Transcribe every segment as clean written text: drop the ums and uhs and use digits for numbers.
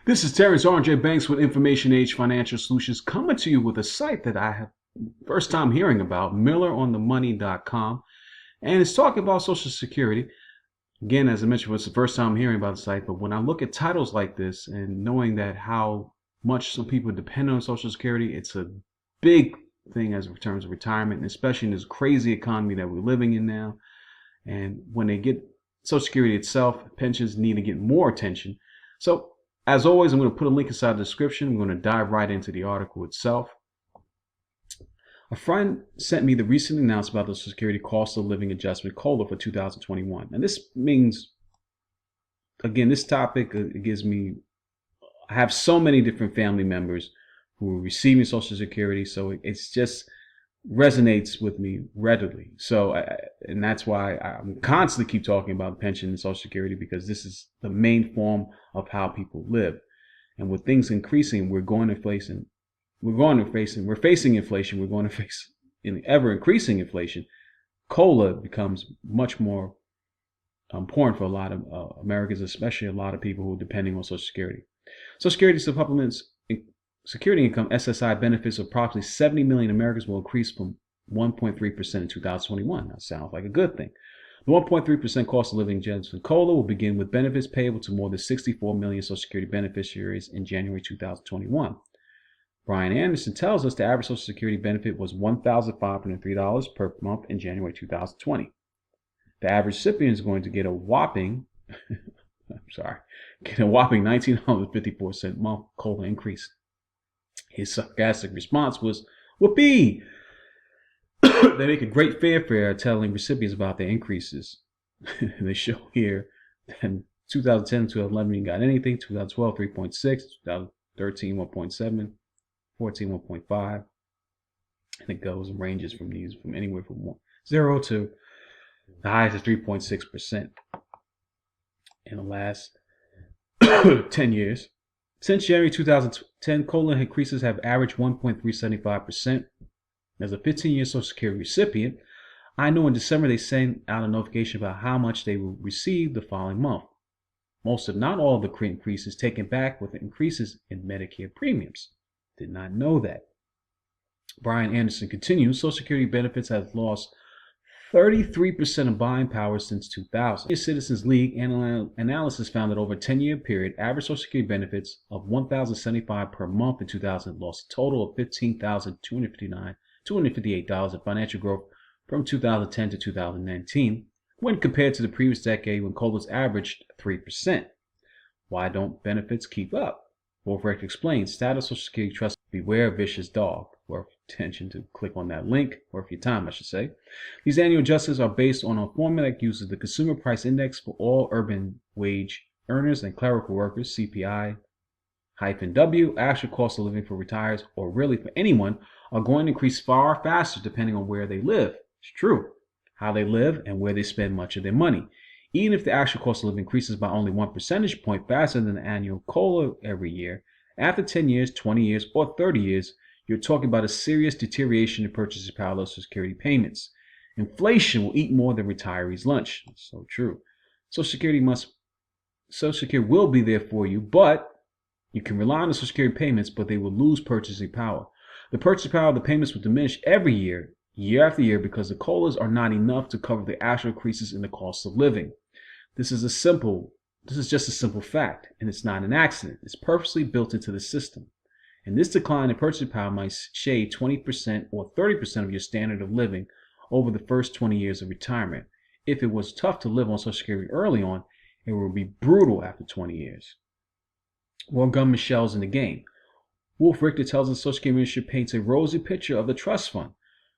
This is Terrence R.J. Banks with Information Age Financial Solutions, coming to you with a site that I have first time hearing about, MillerOnTheMoney.com, and it's talking about Social Security. Again, as I mentioned, it's the first time I'm hearing about the site, but when I look at titles like this and knowing that how much some people depend on Social Security, it's a big thing as in terms of retirement, and especially in this crazy economy that we're living in now. And when they get Social Security itself, pensions need to get more attention. So as always, I'm going to put a link inside the description. I'm going to dive right into the article itself. A friend sent me the recent announcement about the Social Security Cost of Living Adjustment, COLA, for 2021. And this means, again, this topic gives me, I have so many different family members who are receiving Social Security, so it's just resonates with me readily. So, and that's why I'm constantly keep talking about pension and Social Security, because this is the main form of how people live. And with things increasing, we're facing inflation, we're going to face in ever increasing inflation. COLA becomes much more important for a lot of Americans, especially a lot of people who are depending on Social Security. Social Security supplements security income, SSI benefits of approximately 70 million Americans will increase from 1.3% in 2021. That sounds like a good thing. The 1.3% cost of living adjustment COLA will begin with benefits payable to more than 64 million Social Security beneficiaries in January 2021. Brian Anderson tells us the average Social Security benefit was $1,503 per month in January 2020. The average recipient is going to get a whopping, $1,954 month COLA increase. His sarcastic response was, "Whoopee!" They make a great fanfare telling recipients about their increases. They show here that in 2010 to 2011 you got anything, 2012 3.6, 2013 1.7, 14 1.5, and it goes and ranges from anywhere from 0 to the highest is 3.6% in the last 10 years. Since January 2010, COLA increases have averaged 1.375%. As a 15-year Social Security recipient, I know in December they sent out a notification about how much they will receive the following month. Most, if not all, of the increases taken back with increases in Medicare premiums. Did not know that. Brian Anderson continues, Social Security benefits have lost 33% of buying power since 2000. The Citizens League analysis found that over a 10-year period, average Social Security benefits of $1,075 per month in 2000 lost a total of $15,258 in financial growth from 2010 to 2019, when compared to the previous decade when COLAs averaged 3%. Why don't benefits keep up? Wolf Recht explains, Status Social Security Trust, beware a vicious dog. Worth attention to click on that link, worth your time, I should say. These annual adjustments are based on a formula that uses the Consumer Price Index for all urban wage earners and clerical workers, CPI-W. Actual cost of living for retirees, or really for anyone, are going to increase far faster depending on where they live. It's true. How they live and where they spend much of their money. Even if the actual cost of living increases by only 1 percentage point faster than the annual COLA every year, after 10 years, 20 years, or 30 years, you're talking about a serious deterioration in purchasing power of Social Security payments. Inflation will eat more than retirees' lunch. It's so true. Social Security will be there for you, but you can rely on the Social Security payments, but they will lose purchasing power. The purchasing power of the payments will diminish every year, year after year, because the COLAs are not enough to cover the actual increases in the cost of living. This is just a simple fact, and it's not an accident. It's purposely built into the system. And this decline in purchasing power might shade 20% or 30% of your standard of living over the first 20 years of retirement. If it was tough to live on Social Security early on, it would be brutal after 20 years. More government shells in the game. Wolf Richter tells us Social Security Administration paints a rosy picture of the trust fund.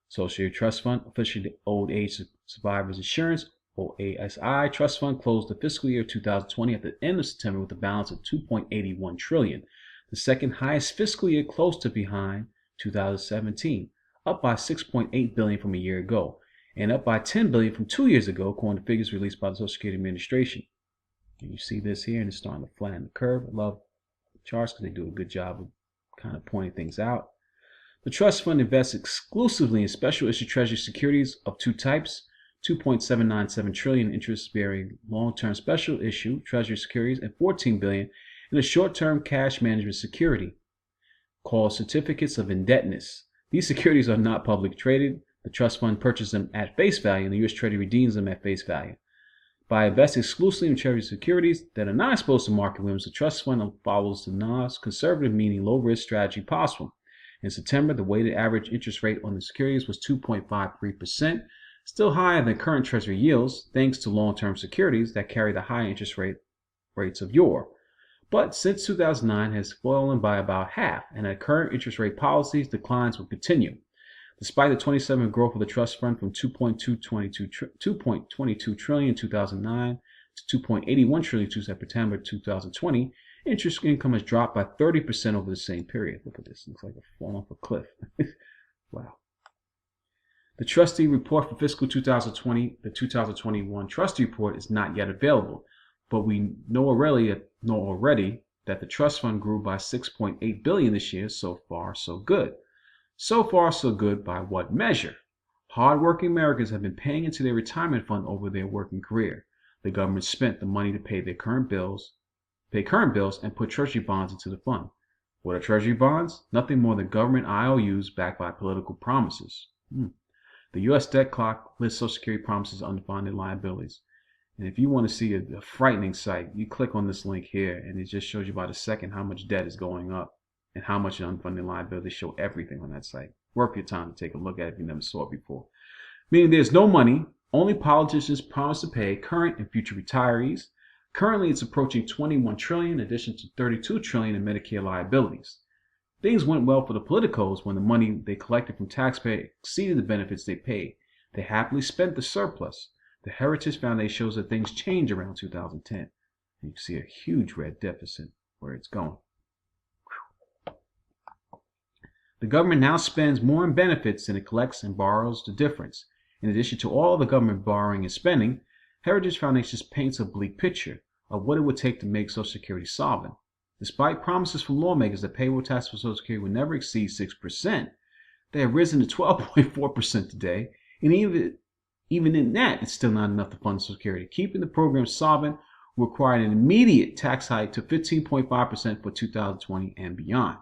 Social Security Trust Fund, officially the Old Age Survivors Insurance, OASI Trust Fund, closed the fiscal year 2020 at the end of September with a balance of $2.81 trillion. The second highest fiscal year, close to behind 2017, up by $6.8 billion from a year ago, and up by $10 billion from 2 years ago, according to figures released by the Social Security Administration. And you see this here, and it's starting to flatten the curve. I love charts because they do a good job of kind of pointing things out. The trust fund invests exclusively in special issue treasury securities of two types: $2.797 trillion interest-bearing long-term special issue treasury securities and $14 billion and a short-term cash management security called certificates of indebtedness. These securities are not publicly traded. The trust fund purchases them at face value, and the U.S. Treasury redeems them at face value. By investing exclusively in Treasury securities that are not exposed to market whims, the trust fund follows the non-conservative, meaning low-risk strategy possible. In September, the weighted average interest rate on the securities was 2.53%, still higher than current Treasury yields, thanks to long-term securities that carry the high interest rates of yore. But since 2009 has fallen by about half, and at current interest rate policies, declines will continue. Despite the 27% growth of the trust fund from 2.22 trillion in 2009 to 2.81 trillion in September 2020, interest income has dropped by 30% over the same period. Look at this, it looks like a fall off a cliff. Wow. The trustee report for fiscal 2020, the 2021 trustee report, is not yet available, but we know already that the trust fund grew by 6.8 billion this year. So far, so good. So far, so good by what measure? Hardworking Americans have been paying into their retirement fund over their working career. The government spent the money to pay current bills, and put treasury bonds into the fund. What are treasury bonds? Nothing more than government IOUs backed by political promises. The U.S. debt clock lists Social Security promises unfunded liabilities. And if you want to see a frightening sight, you click on this link here, and it just shows you by the second how much debt is going up and how much unfunded liabilities. Show everything on that site. Worth your time to take a look at it if you never saw it before. Meaning there's no money. Only politicians promise to pay current and future retirees. Currently, it's approaching 21 trillion in addition to 32 trillion in Medicare liabilities. Things went well for the politicos when the money they collected from taxpayers exceeded the benefits they paid. They happily spent the surplus. The Heritage Foundation shows that things changed around 2010. You can see a huge red deficit where it's going. The government now spends more in benefits than it collects and borrows the difference. In addition to all the government borrowing and spending, Heritage Foundation paints a bleak picture of what it would take to make Social Security solvent. Despite promises from lawmakers that payroll tax for Social Security would never exceed 6%, they have risen to 12.4% today, and even in that, it's still not enough to fund Social Security. Keeping the program solvent will require an immediate tax hike to 15.5% for 2020 and beyond.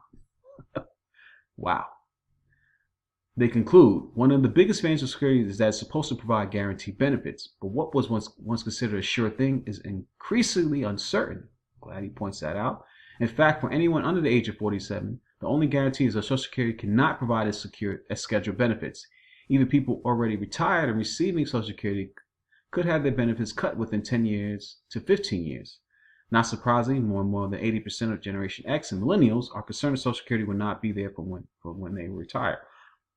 Wow. They conclude, one of the biggest advantages of Security is that it's supposed to provide guaranteed benefits, but what was once considered a sure thing is increasingly uncertain. Glad he points that out. In fact, for anyone under the age of 47, the only guarantee is that Social Security cannot provide as scheduled benefits. Even people already retired and receiving Social Security could have their benefits cut within 10 years to 15 years. Not surprisingly, more than 80% of Generation X and Millennials are concerned that Social Security will not be there for when they retire.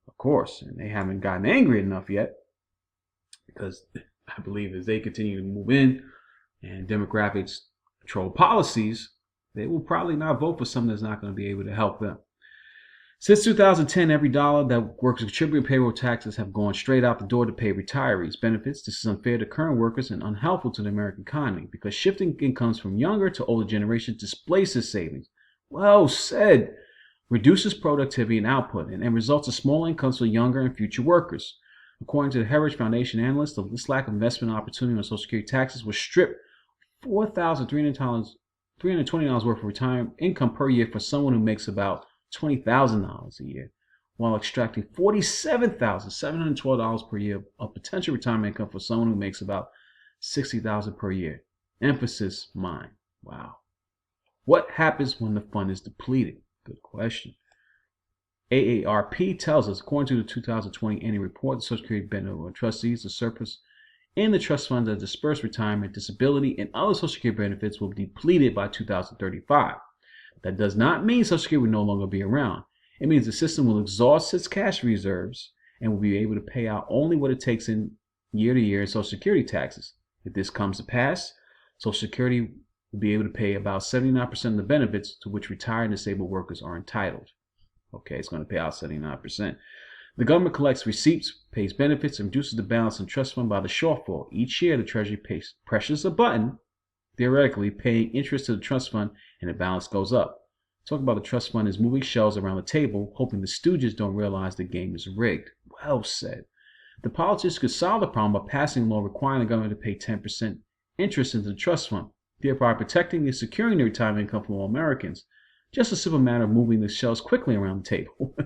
Of course, and they haven't gotten angry enough yet, because I believe as they continue to move in and demographics control policies, they will probably not vote for something that's not going to be able to help them. Since 2010, every dollar that workers contribute to payroll taxes have gone straight out the door to pay retirees' benefits. This is unfair to current workers and unhelpful to the American economy because shifting incomes from younger to older generations displaces savings. Well said. Reduces productivity and output and results in small incomes for younger and future workers. According to the Heritage Foundation analysts, this lack of investment opportunity on Social Security taxes will strip $4,320 worth of retirement income per year for someone who makes about $20,000 a year, while extracting $47,712 per year of potential retirement income for someone who makes about $60,000 per year. Emphasis mine. Wow. What happens when the fund is depleted? Good question. AARP tells us, according to the 2020 annual report, the Social Security benefit trustees, the surplus in the trust funds that disperse retirement, disability, and other Social Security benefits will be depleted by 2035. That does not mean Social Security will no longer be around. It means the system will exhaust its cash reserves and will be able to pay out only what it takes in year to year in Social Security taxes. If this comes to pass, Social Security will be able to pay about 79% of the benefits to which retired and disabled workers are entitled. Okay, it's going to pay out 79%. The government collects receipts, pays benefits, and reduces the balance in trust fund by the shortfall. Each year, the Treasury presses a button, theoretically paying interest to the trust fund, and the balance goes up. Talk about the trust fund is moving shells around the table, hoping the stooges don't realize the game is rigged. Well said. The politicians could solve the problem by passing a law requiring the government to pay 10% interest into the trust fund. thereby protecting and securing the retirement income for all Americans. Just a simple matter of moving the shelves quickly around the table.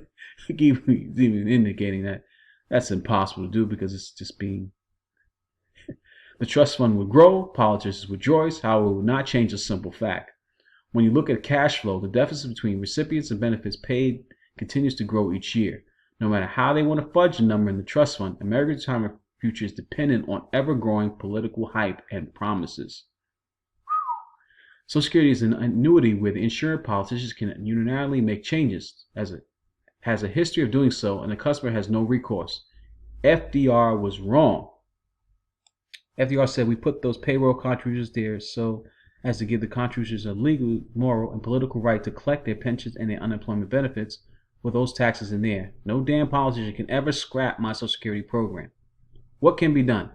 Even indicating that that's impossible to do because it's just being... The trust fund would grow, politicians would rejoice, however, it would not change a simple fact. When you look at cash flow, the deficit between recipients and benefits paid continues to grow each year. No matter how they want to fudge the number in the trust fund, America's retirement future is dependent on ever-growing political hype and promises. Social Security is an annuity where the insured politicians can unilaterally make changes, as it has a history of doing so, and the customer has no recourse. FDR was wrong. FDR said we put those payroll contributions there so as to give the contributors a legal, moral, and political right to collect their pensions and their unemployment benefits with those taxes in there. No damn politician can ever scrap my Social Security program. What can be done?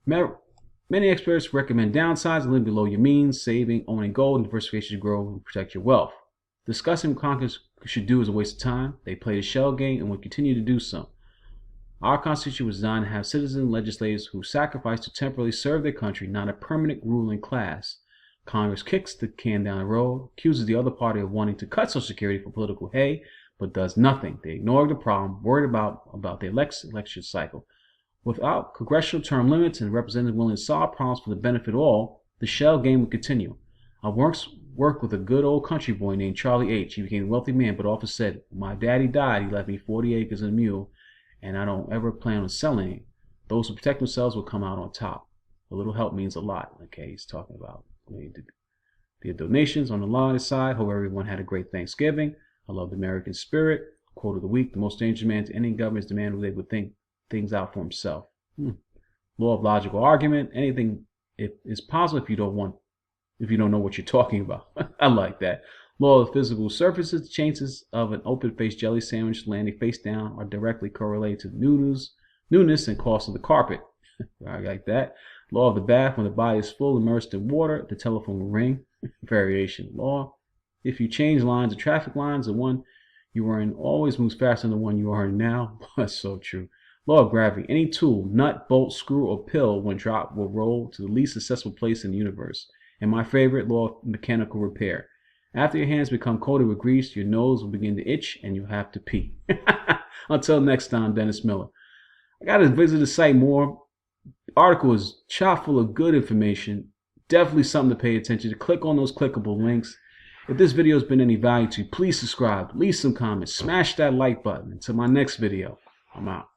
Many experts recommend downsizing, living below your means, saving, owning gold, and diversification to grow and protect your wealth. Discussing what Congress should do is a waste of time. They play the shell game and will continue to do so. Our Constitution was designed to have citizens and legislators who sacrifice to temporarily serve their country, not a permanent ruling class. Congress kicks the can down the road, accuses the other party of wanting to cut Social Security for political hay, but does nothing. They ignore the problem, worried about the election cycle. Without congressional term limits and representatives willing to solve problems for the benefit of all, the shell game will continue. I once worked with a good old country boy named Charlie H. He became a wealthy man, but often said, "My daddy died, he left me 40 acres and a mule, and I don't ever plan on selling it. Those who protect themselves will come out on top. A little help means a lot." Okay, he's talking about the donations on the line side. Hope everyone had a great Thanksgiving. I love the American spirit. Quote of the week: the most dangerous man to any government is the man who they would think things out for himself. Law of logical argument. Anything is possible if you don't know what you're talking about. I like that. Law of physical surfaces. The chances of an open-faced jelly sandwich landing face down are directly correlated to newness and cost of the carpet. I like that. Law of the bath. When the body is full immersed in water, the telephone will ring. Variation law. If you change lines of traffic lines, the one you are in always moves faster than the one you are in now. That's so true. Law of gravity. Any tool, nut, bolt, screw, or pill, when dropped, will roll to the least accessible place in the universe. And my favorite, law of mechanical repair. After your hands become coated with grease, your nose will begin to itch and you'll have to pee. Until next time, Dennis Miller. I got to visit the site more. The article is chock full of good information. Definitely something to pay attention to. Click on those clickable links. If this video has been any value to you, please subscribe, leave some comments, smash that like button. Until my next video, I'm out.